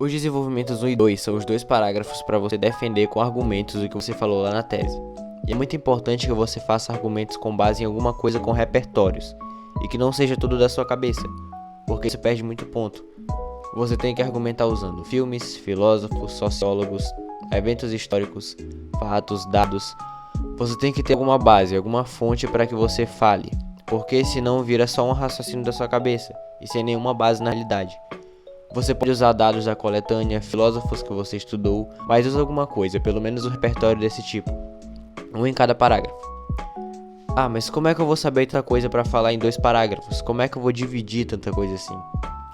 Os desenvolvimentos 1 e 2 são os dois parágrafos para você defender com argumentos o que você falou lá na tese. E é muito importante que você faça argumentos com base em alguma coisa com repertórios, e que não seja tudo da sua cabeça, porque isso perde muito ponto. Você tem que argumentar usando filmes, filósofos, sociólogos, eventos históricos, fatos, dados. Você tem que ter alguma base, alguma fonte para que você fale, porque senão vira só um raciocínio da sua cabeça, e sem nenhuma base na realidade. Você pode usar dados da coletânea, filósofos que você estudou, mas usa alguma coisa, pelo menos um repertório desse tipo. Um em cada parágrafo. Ah, mas como é que eu vou saber tanta coisa para falar em 2 parágrafos? Como é que eu vou dividir tanta coisa assim?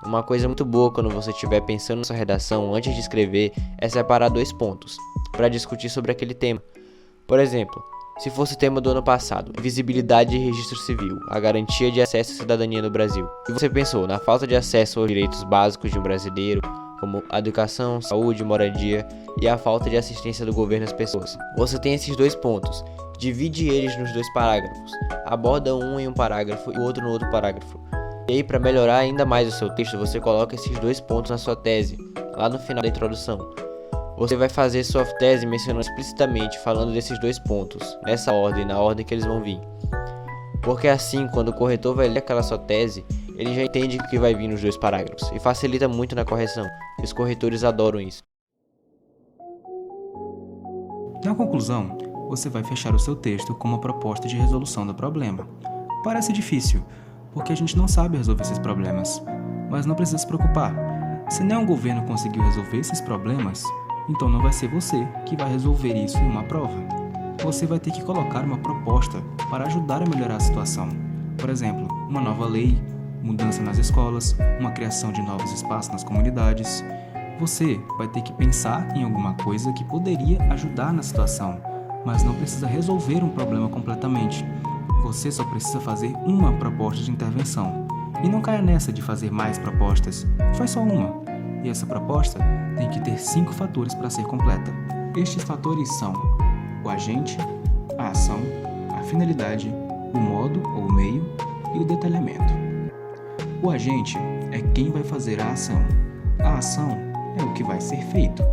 Uma coisa muito boa quando você estiver pensando na sua redação antes de escrever é separar 2 pontos para discutir sobre aquele tema. Por exemplo, se fosse o tema do ano passado, visibilidade e registro civil, a garantia de acesso à cidadania no Brasil, e você pensou na falta de acesso aos direitos básicos de um brasileiro, como a educação, saúde, moradia e a falta de assistência do governo às pessoas. Você tem esses 2 pontos, divide eles nos 2 parágrafos, aborda um em um parágrafo e o outro no outro parágrafo. E aí, para melhorar ainda mais o seu texto, você coloca esses 2 pontos na sua tese, lá no final da introdução. Você vai fazer sua tese mencionando explicitamente, falando desses 2 pontos, nessa ordem, na ordem que eles vão vir. Porque assim, quando o corretor vai ler aquela sua tese, ele já entende o que vai vir nos 2 parágrafos, e facilita muito na correção. Os corretores adoram isso. Na conclusão, você vai fechar o seu texto com uma proposta de resolução do problema. Parece difícil, porque a gente não sabe resolver esses problemas, mas não precisa se preocupar. Se nenhum governo conseguiu resolver esses problemas, então não vai ser você que vai resolver isso em uma prova. Você vai ter que colocar uma proposta para ajudar a melhorar a situação. Por exemplo, uma nova lei, mudança nas escolas, uma criação de novos espaços nas comunidades. Você vai ter que pensar em alguma coisa que poderia ajudar na situação, mas não precisa resolver um problema completamente. Você só precisa fazer uma proposta de intervenção. E não caia nessa de fazer mais propostas, faz só uma. E essa proposta tem que ter 5 fatores para ser completa. Estes fatores são o agente, a ação, a finalidade, o modo ou meio e o detalhamento. O agente é quem vai fazer a ação. A ação é o que vai ser feito.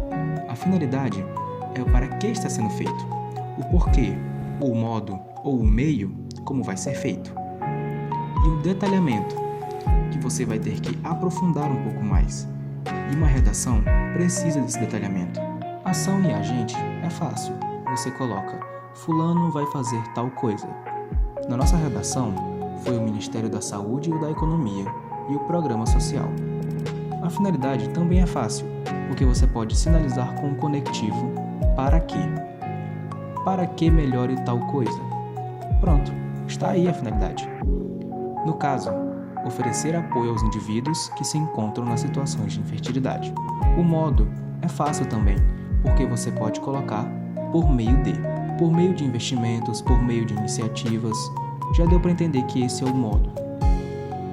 A finalidade é o para que está sendo feito. O porquê, o modo ou o meio, como vai ser feito. E o detalhamento, que você vai ter que aprofundar um pouco mais. E uma redação precisa desse detalhamento. Ação e agente é fácil. Você coloca, fulano vai fazer tal coisa. Na nossa redação, foi o Ministério da Saúde e o da Economia e o Programa Social. A finalidade também é fácil, porque você pode sinalizar com o conectivo para quê. Para que melhore tal coisa. Pronto, está aí a finalidade. No caso, oferecer apoio aos indivíduos que se encontram nas situações de infertilidade. O modo é fácil também, porque você pode colocar por meio de investimentos, por meio de iniciativas. Já deu para entender que esse é o modo.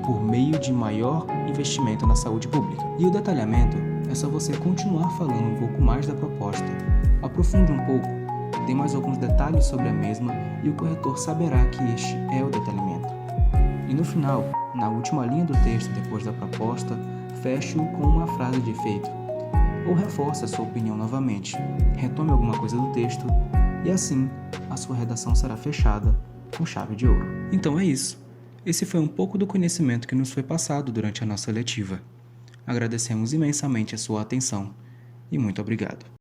Por meio de maior investimento na saúde pública. E o detalhamento é só você continuar falando um pouco mais da proposta. Aprofunde um pouco, dê mais alguns detalhes sobre a mesma e o corretor saberá que este é o detalhamento. E no final, na última linha do texto depois da proposta, feche-o com uma frase de efeito. Ou reforce a sua opinião novamente, retome alguma coisa do texto e assim a sua redação será fechada com chave de ouro. Então é isso. Esse foi um pouco do conhecimento que nos foi passado durante a nossa letiva. Agradecemos imensamente a sua atenção e muito obrigado.